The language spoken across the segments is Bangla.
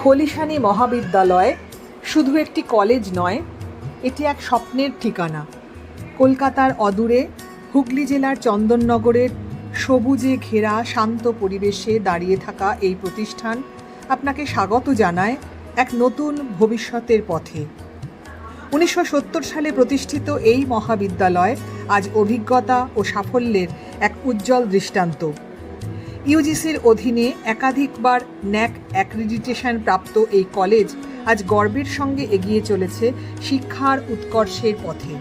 খলিশানী মহাবিদ্যালয় শুধু একটি কলেজ নয়, এটি এক স্বপ্নের ঠিকানা। কলকাতার অদূরে হুগলি জেলার চন্দননগরের সবুজে ঘেরা শান্ত পরিবেশে দাঁড়িয়ে থাকা এই প্রতিষ্ঠান আপনাকে স্বাগত জানায় এক নতুন ভবিষ্যতের পথে। 1970 সালে প্রতিষ্ঠিত এই মহাবিদ্যালয় আজ অভিজ্ঞতা ও সাফল্যের এক উজ্জ্বল দৃষ্টান্ত। ইউজিসির অধীনে একাধিকবার ন্যাক অ্যাক্রিডিটেশন প্রাপ্ত এই কলেজ আজ গর্বের সঙ্গে এগিয়ে চলেছে শিক্ষার উৎকর্ষের পথে।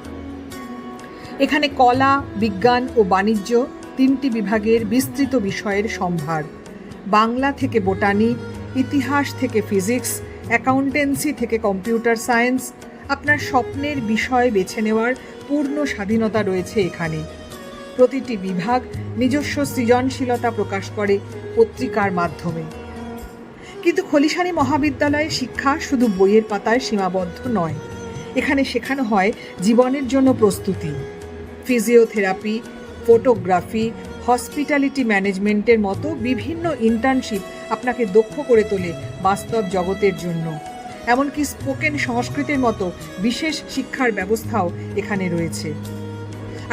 এখানে কলা, বিজ্ঞান ও বাণিজ্য তিনটি বিভাগের বিস্তৃত বিষয়ের সম্ভার। বাংলা থেকে বোটানি, ইতিহাস থেকে ফিজিক্স, অ্যাকাউন্টেন্সি থেকে কম্পিউটার সায়েন্স, আপনার স্বপ্নের বিষয় বেছে নেওয়ার পূর্ণ স্বাধীনতা রয়েছে এখানে। প্রতিটি বিভাগ নিজস্ব সৃজনশীলতা প্রকাশ করে পত্রিকার মাধ্যমে। কিন্তু খলিশানী মহাবিদ্যালয়ে শিক্ষা শুধু বইয়ের পাতায় সীমাবদ্ধ নয়, এখানে শেখানো হয় জীবনের জন্য প্রস্তুতি। ফিজিওথেরাপি, ফটোগ্রাফি, হসপিটালিটি ম্যানেজমেন্টের মতো বিভিন্ন ইন্টার্নশিপ আপনাকে দক্ষ করে তোলে বাস্তব জগতের জন্য। এমনকি স্পোকেন সংস্কৃতের মতো বিশেষ শিক্ষার ব্যবস্থাও এখানে রয়েছে।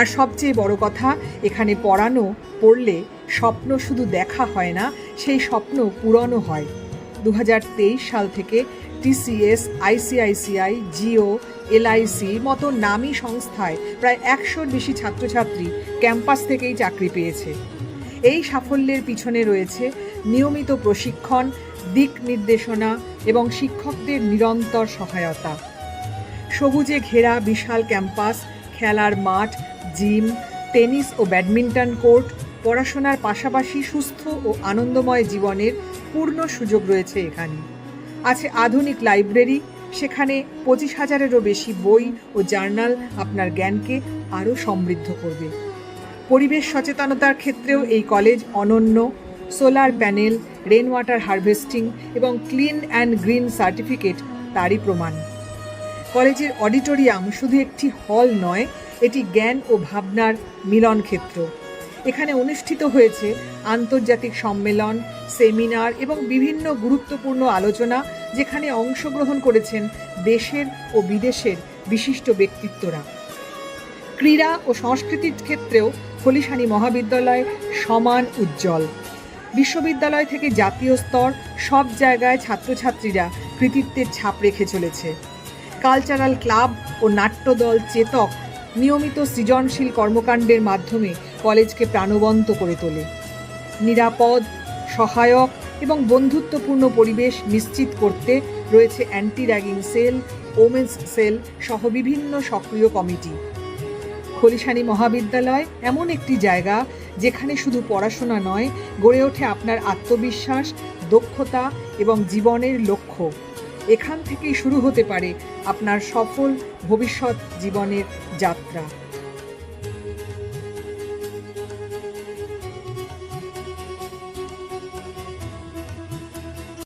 আর সবচেয়ে বড় কথা, এখানে পড়লে স্বপ্ন শুধু দেখা হয় না, সেই স্বপ্ন পূরণও হয়। 2023 সাল থেকে TCS, ICICI, জিও, LIC মতো নামী সংস্থায় প্রায় 100-র বেশি ছাত্রছাত্রী ক্যাম্পাস থেকেই চাকরি পেয়েছে। এই সাফল্যের পিছনে রয়েছে নিয়মিত প্রশিক্ষণ, দিক নির্দেশনা এবং শিক্ষকদের নিরন্তর সহায়তা। সবুজে ঘেরা বিশাল ক্যাম্পাস, খেলার মাঠ, জিম, টেনিস ও ব্যাডমিন্টন কোর্ট, পড়াশোনার পাশাপাশি সুস্থ ও আনন্দময় জীবনের পূর্ণ সুযোগ রয়েছে এখানে। আছে আধুনিক লাইব্রেরি, সেখানে 25,000-এরও বেশি বই ও জার্নাল আপনার জ্ঞানকে আরও সমৃদ্ধ করবে। পরিবেশ সচেতনতার ক্ষেত্রেও এই কলেজ অনন্য। Solar panel, rain water harvesting এবং ক্লিন অ্যান্ড গ্রিন সার্টিফিকেট তারই প্রমাণ। কলেজের অডিটোরিয়াম শুধু একটি হল নয়, এটি জ্ঞান ও ভাবনার মিলন ক্ষেত্র। এখানে অনুষ্ঠিত হয়েছে আন্তর্জাতিক সম্মেলন, সেমিনার এবং বিভিন্ন গুরুত্বপূর্ণ আলোচনা, যেখানে অংশগ্রহণ করেছেন দেশের ও বিদেশের বিশিষ্ট ব্যক্তিত্বরা। ক্রীড়া ও সংস্কৃতির ক্ষেত্রেও খলিশানী মহাবিদ্যালয় সমান উজ্জ্বল। বিশ্ববিদ্যালয় থেকে জাতীয় স্তর সব জায়গায় ছাত্রছাত্রীরা কৃতিত্বের ছাপ রেখে চলেছে। কালচারাল ক্লাব ও নাট্যদল চেতক নিয়মিত সৃজনশীল কর্মকাণ্ডের মাধ্যমে কলেজকে প্রাণবন্ত করে তোলে। নিরাপদ, সহায়ক এবং বন্ধুত্বপূর্ণ পরিবেশ নিশ্চিত করতে রয়েছে anti ragging cell, women's cell সহ বিভিন্ন সক্রিয় কমিটি। খলিশানী মহাবিদ্যালয় এমন একটি জায়গা যেখানে শুধু পড়াশোনা নয়, গড়ে ওঠে আপনার আত্মবিশ্বাস, দক্ষতা এবং জীবনের লক্ষ্য। এখান থেকেই শুরু হতে পারে আপনার সফল ভবিষ্যৎ জীবনের যাত্রা।